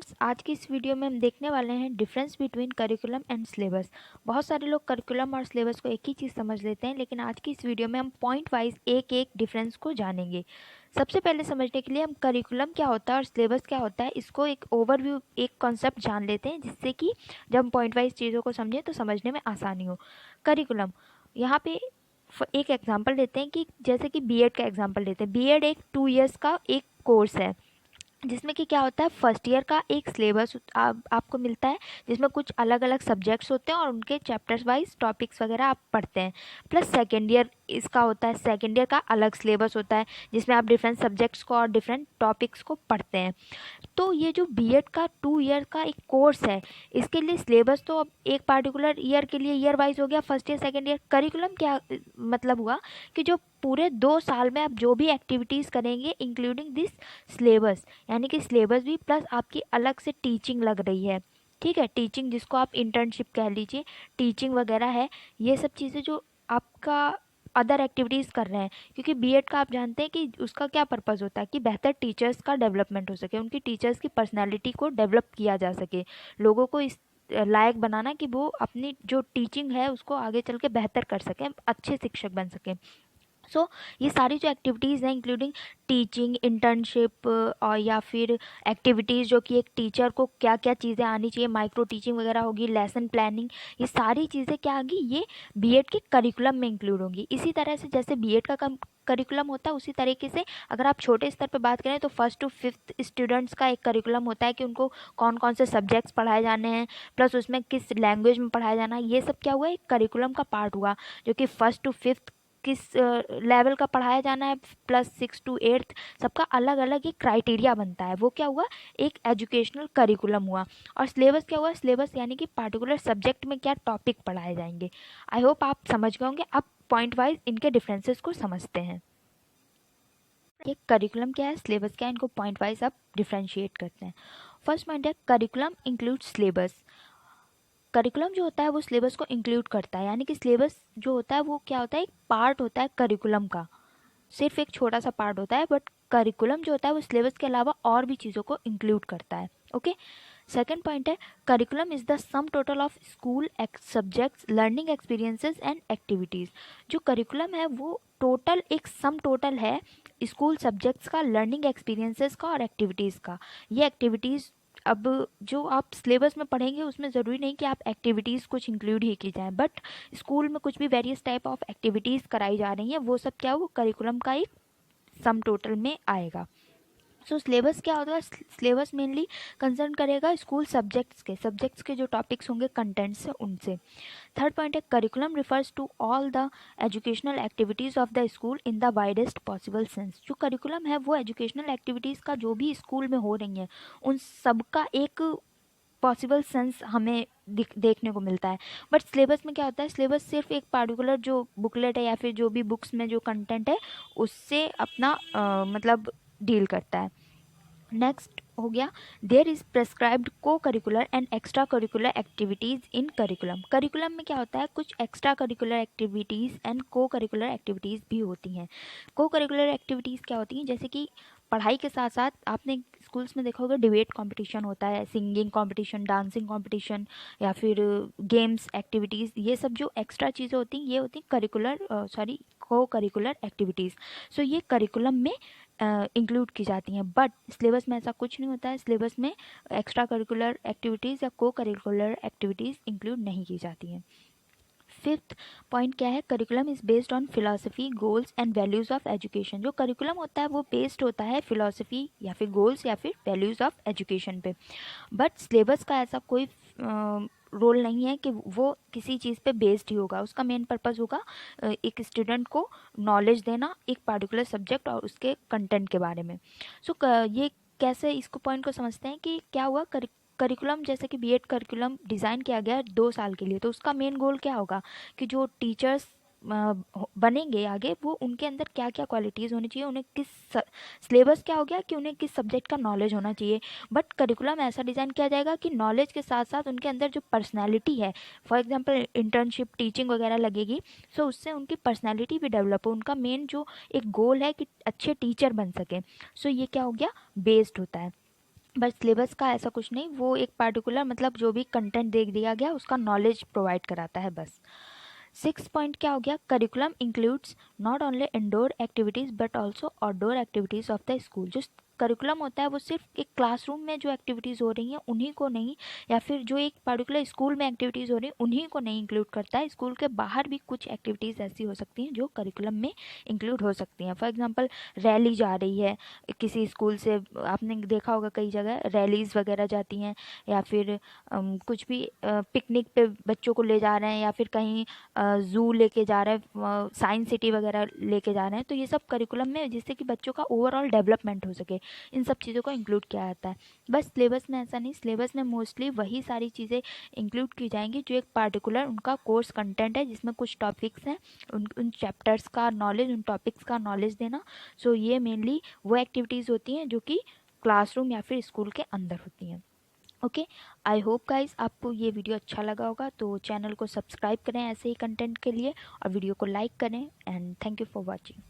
Friends, आज की इस वीडियो में हम देखने वाले हैं difference between curriculum and syllabus. बहुत सारे लोग करिकुलम और सिलेबस को एक ही चीज़ समझ लेते हैं, लेकिन आज की इस वीडियो में हम पॉइंट वाइज एक एक डिफरेंस को जानेंगे। सबसे पहले समझने के लिए हम करिकुलम क्या होता है और सिलेबस क्या होता है, इसको एक ओवरव्यू, एक कॉन्सेप्ट जान लेते हैं, जिससे कि जब हम पॉइंट वाइज चीज़ों को समझें तो समझने में आसानी हो। करिकुलम, यहाँ पे एक एग्जाम्पल लेते हैं कि जैसे कि बीएड का एग्जाम्पल लेते हैं। बीएड एक 2 इयर्स का एक कोर्स है, जिसमें कि क्या होता है, फर्स्ट ईयर का एक सिलेबस आपको मिलता है, जिसमें कुछ अलग अलग सब्जेक्ट्स होते हैं और उनके चैप्टर्स वाइज टॉपिक्स वगैरह आप पढ़ते हैं। प्लस सेकेंड ईयर इसका होता है, सेकेंड ईयर का अलग सिलेबस होता है, जिसमें आप डिफरेंट सब्जेक्ट्स को और डिफरेंट टॉपिक्स को पढ़ते हैं। तो ये जो बीएड का 2 ईयर का एक कोर्स है, इसके लिए सिलेबस तो अब एक पार्टिकुलर ईयर के लिए ईयर वाइज हो गया, first year second year. Curriculum क्या मतलब हुआ कि जो पूरे 2 साल में आप जो भी एक्टिविटीज़ करेंगे इंक्लूडिंग दिस सिलेबस, यानी कि सिलेबस भी प्लस आपकी अलग से टीचिंग लग रही है। ठीक है, टीचिंग जिसको आप इंटर्नशिप कह लीजिए, टीचिंग वगैरह है, ये सब चीज़ें जो आपका अदर एक्टिविटीज़ कर रहे हैं। क्योंकि बीएड का आप जानते हैं कि उसका क्या पर्पज़ होता है कि बेहतर टीचर्स का डेवलपमेंट हो सके, उनकी टीचर्स की पर्सनैलिटी को डेवलप किया जा सके, लोगों को इस लायक बनाना कि वो अपनी जो टीचिंग है उसको आगे चल के बेहतर कर सकें, अच्छे शिक्षक बन सकें। ये सारी जो एक्टिविटीज़ हैं इंक्लूडिंग टीचिंग, इंटर्नशिप और या फिर एक्टिविटीज़ जो कि एक टीचर को क्या क्या चीज़ें आनी चाहिए, माइक्रो टीचिंग वगैरह होगी, लेसन प्लानिंग, ये सारी चीज़ें क्या होगी, ये बीएड के करिकुलम में इंक्लूड होंगी। इसी तरह से जैसे बीएड का करिकुलम होता है, उसी तरीके से अगर आप छोटे स्तर पर बात करें तो 1st to 5th स्टूडेंट्स का एक करिकुलम होता है कि उनको कौन कौन से सब्जेक्ट्स पढ़ाए जाने हैं, प्लस उसमें किस लैंग्वेज में पढ़ाया जाना है। ये सब क्या हुआ, एक करिकुलम का पार्ट हुआ, जो कि 1st to 5th किस लेवल का पढ़ाया जाना है, प्लस 6 to 8th सबका अलग अलग एक क्राइटेरिया बनता है। वो क्या हुआ, एक एजुकेशनल करिकुलम हुआ। और सिलेबस क्या हुआ, सिलेबस यानी कि पार्टिकुलर सब्जेक्ट में क्या टॉपिक पढ़ाए जाएंगे। आई होप आप समझ गए होंगे। अब पॉइंट वाइज इनके डिफरेंसेस को समझते हैं। ये करिकुलम क्या है, सिलेबस क्या है, इनको पॉइंट वाइज आप डिफ्रेंशिएट करते हैं। फर्स्ट पॉइंट है करिकुलम इंक्लूड सिलेबस। करिकुलम जो होता है वो सिलेबस को इंक्लूड करता है, यानी कि सिलेबस जो होता है वो क्या होता है, एक पार्ट होता है करिकुलम का, सिर्फ एक छोटा सा पार्ट होता है। बट करिकुलम जो होता है वो सिलेबस के अलावा और भी चीज़ों को इंक्लूड करता है। ओके, सेकेंड पॉइंट है curriculum is the sum total of school subjects, learning experiences and activities. जो करिकुलम है वो टोटल एक सम टोटल है स्कूल सब्जेक्ट्स का, लर्निंग एक्सपीरियंसेस का और एक्टिविटीज़ का। ये एक्टिविटीज़ अब जो आप सिलेबस में पढ़ेंगे उसमें ज़रूरी नहीं कि आप एक्टिविटीज़ कुछ इंक्लूड ही की जाए, बट स्कूल में कुछ भी वेरियस टाइप ऑफ एक्टिविटीज़ कराई जा रही हैं, वो सब क्या वो करिकुलम का एक सम टोटल में आएगा। सिलेबस क्या होगा, सिलेबस मेनली कंसर्न करेगा स्कूल सब्जेक्ट्स के जो टॉपिक्स होंगे, कंटेंट्स है उनसे। थर्ड पॉइंट है curriculum refers to all the educational activities of the school in the widest possible sense. जो करिकुलम है वो एजुकेशनल एक्टिविटीज़ का जो भी स्कूल में हो रही हैं उन सब का एक पॉसिबल सेंस हमें देखने को मिलता है। बट सिलेबस में क्या होता है, सिलेबस सिर्फ एक पार्टिकुलर जो बुकलेट है या फिर जो भी बुक्स में जो कंटेंट है उससे अपना मतलब डील करता है। नेक्स्ट हो गया देयर इज़ प्रेस्क्राइब्ड को curricular and extra curricular activities in curriculum. Curriculum में क्या होता है, कुछ एक्स्ट्रा करिकुलर एक्टिविटीज़ एंड को करिकुलर एक्टिविटीज़ भी होती हैं। को करिकुलर एक्टिविटीज़ क्या होती हैं, जैसे कि पढ़ाई के साथ साथ आपने स्कूल्स में देखा होगा डिबेट कंपटीशन होता है, सिंगिंग कंपटीशन, डांसिंग कंपटीशन या फिर गेम्स एक्टिविटीज़, ये सब जो एक्स्ट्रा चीज़ें होती हैं ये होती हैं को करिकुलर एक्टिविटीज़। ये करिकुलम में इंक्लूड की जाती हैं। बट सिलेबस में ऐसा कुछ नहीं होता है, सिलेबस में एक्स्ट्रा करिकुलर एक्टिविटीज़ या को करिकुलर एक्टिविटीज़ इंक्लूड नहीं की जाती हैं। फिफ्थ पॉइंट क्या है, curriculum is based on philosophy, goals and values of education. जो करिकुलम होता है वो बेस्ड होता है फिलॉसफी या फिर गोल्स या फिर वैल्यूज़ ऑफ एजुकेशन पे। बट सिलेबस का ऐसा कोई रोल नहीं है कि वो किसी चीज़ पे बेस्ड ही होगा। उसका मेन पर्पस होगा एक स्टूडेंट को नॉलेज देना एक पार्टिकुलर सब्जेक्ट और उसके कंटेंट के बारे में। ये कैसे इसको पॉइंट को समझते हैं कि क्या हुआ, करिकुलम जैसे कि बीएड करिकुलम डिज़ाइन किया गया है 2 साल के लिए, तो उसका मेन गोल क्या होगा कि जो टीचर्स बनेंगे आगे वो उनके अंदर क्या क्या क्वालिटीज़ होनी चाहिए, उन्हें किस सिलेबस क्या हो गया कि उन्हें किस सब्जेक्ट का नॉलेज होना चाहिए। बट करिकुलम ऐसा डिज़ाइन किया जाएगा कि नॉलेज के साथ साथ उनके अंदर जो पर्सनैलिटी है, फॉर एग्जांपल इंटर्नशिप टीचिंग वगैरह लगेगी, उससे उनकी पर्सनैलिटी भी डेवलप हो। उनका मेन जो एक गोल है कि अच्छे टीचर बन सकें। ये क्या हो गया, बेस्ड होता है। बट सिलेबस का ऐसा कुछ नहीं, वो एक पार्टिकुलर मतलब जो भी कंटेंट दे दिया गया उसका नॉलेज प्रोवाइड कराता है बस। 6 पॉइंट क्या हो गया, curriculum includes not only indoor activities but also outdoor activities of the school. जो करिकुलम होता है वो सिर्फ एक क्लासरूम में जो एक्टिविटीज़ हो रही हैं उन्हीं को नहीं, या फिर जो एक पर्टिकुलर स्कूल में एक्टिविटीज़ हो रही हैं उन्हीं को नहीं इंक्लूड करता है। स्कूल के बाहर भी कुछ एक्टिविटीज़ ऐसी हो सकती हैं जो करिकुलम में इंक्लूड हो सकती हैं। फॉर एग्जांपल रैली जा रही है किसी स्कूल से, आपने देखा होगा कई जगह रैलीज़ वगैरह जाती हैं, या फिर कुछ भी पिकनिक पे बच्चों को ले जा रहे हैं, या फिर कहीं ज़ू लेके जा रहे हैं, साइंस सिटी वगैरह लेके जा रहे हैं, तो ये सब करिकुलम में जिससे कि बच्चों का ओवरऑल डेवलपमेंट हो सके, इन सब चीज़ों को इंक्लूड किया जाता है। बस सिलेबस में ऐसा नहीं, सिलेबस में मोस्टली वही सारी चीज़ें इंक्लूड की जाएंगी जो एक पार्टिकुलर उनका कोर्स कंटेंट है, जिसमें कुछ टॉपिक्स हैं, उन चैप्टर्स का नॉलेज, उन टॉपिक्स का नॉलेज देना। सो ये मेनली वो एक्टिविटीज़ होती हैं जो कि क्लासरूम या फिर स्कूल के अंदर होती हैं। ओके, आई होप गाइस आपको ये वीडियो अच्छा लगा होगा, तो चैनल को सब्सक्राइब करें ऐसे ही कंटेंट के लिए, और वीडियो को लाइक करें, and thank you for watching.